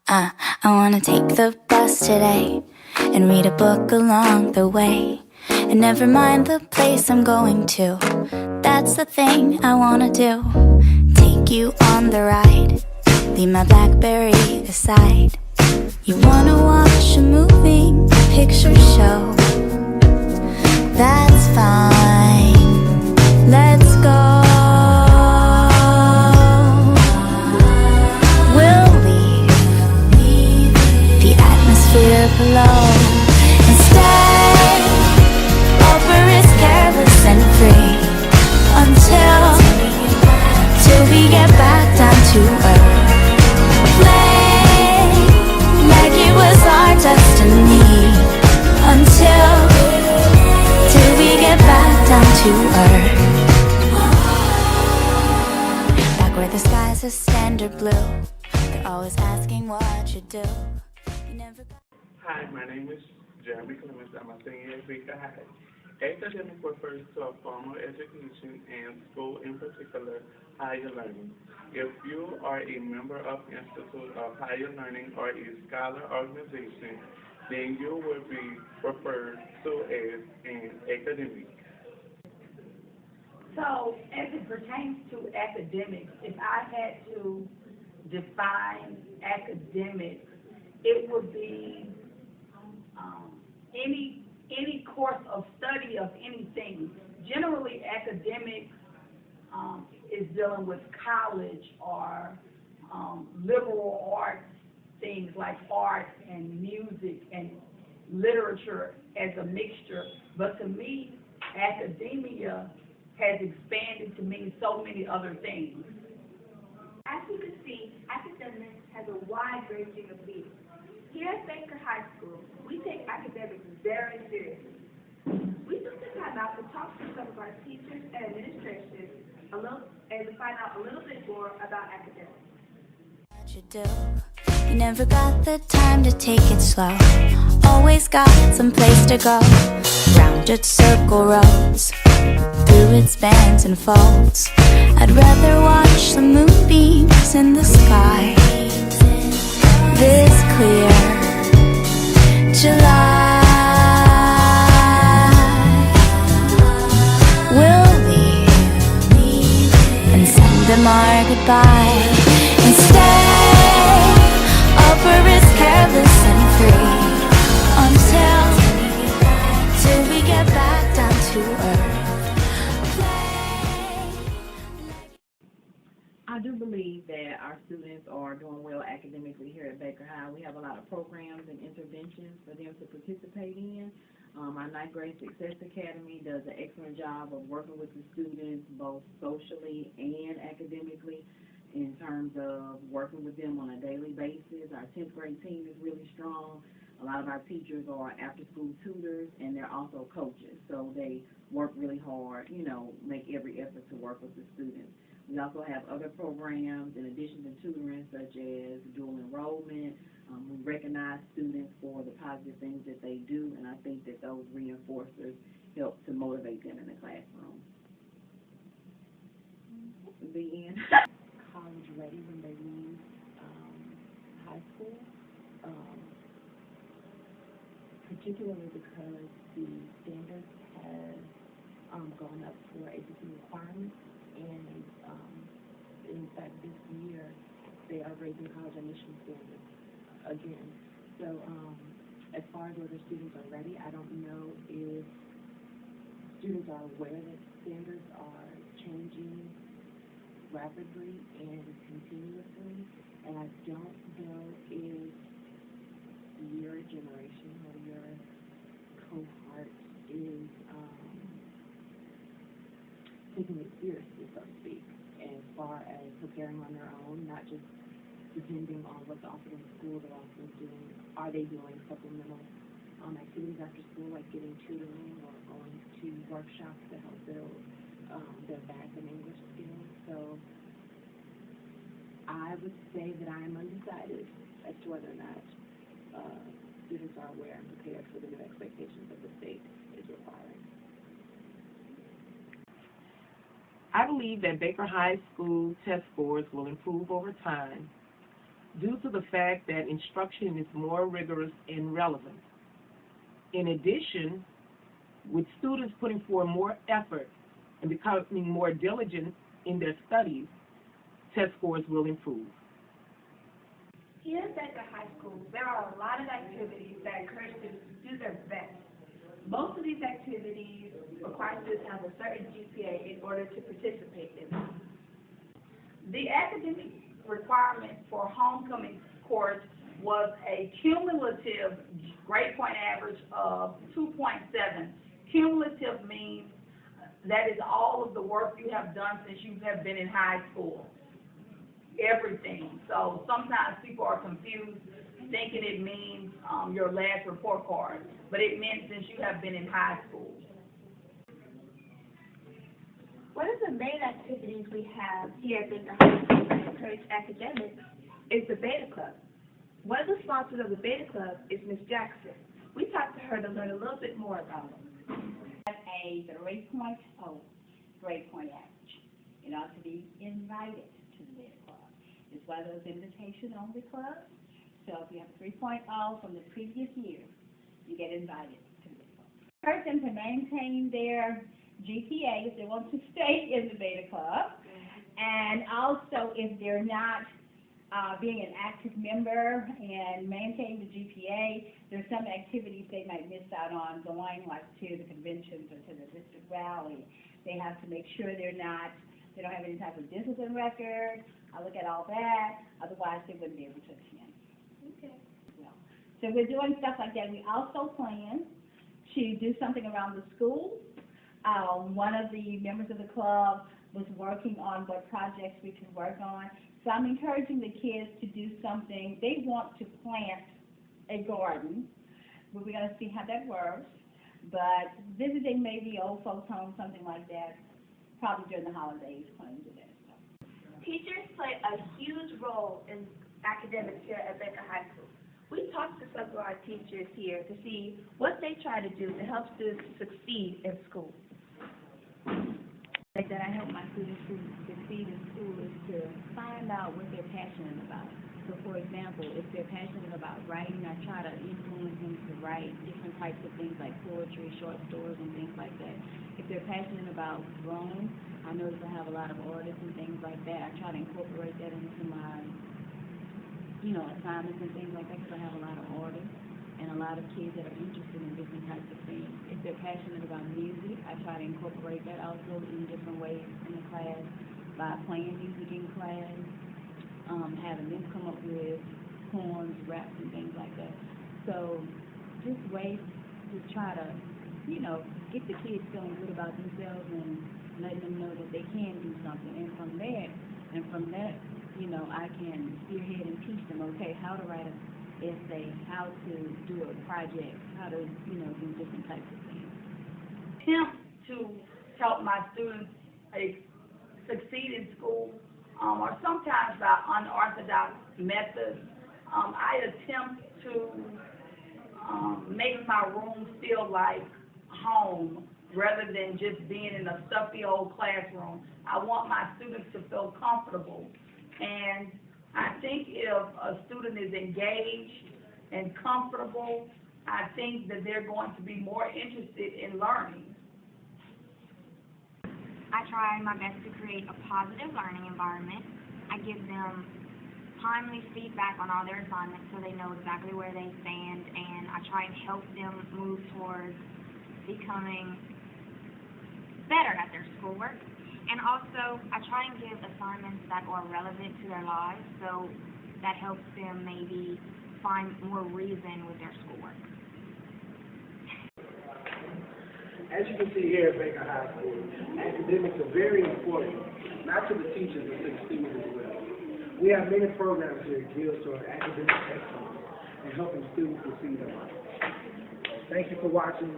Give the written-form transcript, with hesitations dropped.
I wanna take the bus today and read a book along the way. And never mind the place I'm going to, that's the thing I wanna do. Take you on the ride, leave my BlackBerry aside. You wanna watch a moving picture show? That's fine, let's go. Below and stay over is careless and free till we get back down to earth. Play like it was our destiny till we get back down to earth. Back where the skies are standard blue, they're always asking what you do. You never. Hi, my name is Jeremy Clemens. I'm a senior at Baker High. Academic refers to a formal education and school, in particular, higher learning. If you are a member of Institute of Higher Learning or a scholar organization, then you will be referred to as an academic. So, as it pertains to academics, if I had to define academics, it would be any course of study of anything. Generally, academics is dealing with college or liberal arts, things like art and music and literature as a mixture. But to me, academia has expanded to mean so many other things. As you can see, academics has a wide ranging of meanings. Here at Baker High School, we take academics very seriously. We took the time out to talk to some of our teachers and administration and to find out a little bit more about academics. What you do, you never got the time to take it slow. Always got some place to go. Rounded circle roads, through its bends and folds. I'd rather watch the moonbeams in the sky. This clear July, we'll leave and send them our goodbye and stay over is careless and free till we get back down to earth. I do believe that our students are doing well academically here at Baker High. We have a lot of programs and interventions for them to participate in. Our Ninth Grade Success Academy does an excellent job of working with the students both socially and academically in terms of working with them on a daily basis. Our 10th grade team is really strong. A lot of our teachers are after-school tutors, and they're also coaches, so they work really hard, make every effort to work with the students. We also have other programs in addition to tutoring, such as dual enrollment. We recognize students for the positive things that they do, and I think that those reinforcers help to motivate them in the classroom. The end. College ready when they leave high school, particularly because the standards have gone up for ACT requirements. And in fact, this year, they are raising college admission standards again. So as far as whether students are ready, I don't know if students are aware that standards are changing rapidly and continuously. And I don't know if your generation or your cohort is taking it seriously, so to speak, as far as preparing on their own, not just depending on what's offered in school, but also are they doing supplemental activities after school, like getting tutoring or going to workshops to help build their math and English skills. So I would say that I am undecided as to whether or not students are aware and prepared for the new expectations that the state is requiring. I believe that Baker High School test scores will improve over time. due to the fact that instruction is more rigorous and relevant. In addition, with students putting forth more effort and becoming more diligent in their studies, test scores will improve. Here at Baker High School, there are a lot of activities that encourage students to do their best. Most of these activities require students to have a certain GPA in order to participate in them. The academic requirement for homecoming course was a cumulative grade point average of 2.7. Cumulative means that is all of the work you have done since you have been in high school. Everything. So sometimes people are confused, thinking it means your last report card, but it meant since you have been in high school. One of the main activities we have here at Baker High School to encourage academics is the Beta Club. One of the sponsors of the Beta Club is Ms. Jackson. We talked to her to learn a little bit more about it. A 3.0 grade point average in order to be invited to the Beta Club. It's one of those invitation-only clubs. So if you have a 3.0 from the previous year, you get invited to the Beta Club. Encourage them to maintain their GPA if they want to stay in the Beta Club. And also, if they're not being an active member and maintaining the GPA, there's some activities they might miss out on going, like to the conventions or to the district rally. They have to make sure they don't have any type of discipline record. I look at all that, otherwise they wouldn't be able to attend. Okay. So we're doing stuff like that. We also plan to do something around the school. One of the members of the club was working on what projects we could work on. So I'm encouraging the kids to do something. They want to plant a garden, but we're going to see how that works. But visiting maybe old folks' homes, something like that, probably during the holidays, plan to do that. Teachers play a huge role in academics here at Baker High School. We talked to some of our teachers here to see what they try to do to help students succeed in school. That I help my students to succeed in school is to find out what they're passionate about. So, for example, if they're passionate about writing, I try to influence them to write different types of things like poetry, short stories, and things like that. If they're passionate about drawing, I notice I have a lot of artists and things like that. I try to incorporate that into my, assignments and things like that, because I have a lot of artists and a lot of kids that are interested in different types of things. If they're passionate about music, I try to incorporate that also in different ways in the class by playing music in class, having them come up with poems, raps, and things like that. So just ways to try to, get the kids feeling good about themselves and letting them know that they can do something. And from that, I can spearhead and teach them, okay, how to write an essay, how to do a project, how to, do different types of things. Attempt to help my students succeed in school or sometimes by unorthodox methods. I attempt to make my room feel like home rather than just being in a stuffy old classroom. I want my students to feel comfortable. And I think if a student is engaged and comfortable, I think that they're going to be more interested in learning. I try my best to create a positive learning environment. I give them timely feedback on all their assignments so they know exactly where they stand, and I try and help them move towards becoming better at their schoolwork. And also, I try and give assignments that are relevant to their lives, so that helps them maybe find more reason with their schoolwork. As you can see here at Baker High School, academics are very important, not to the teachers, but to the students as well. We have many programs here geared toward academic excellence and helping students succeed in life. Thank you for watching.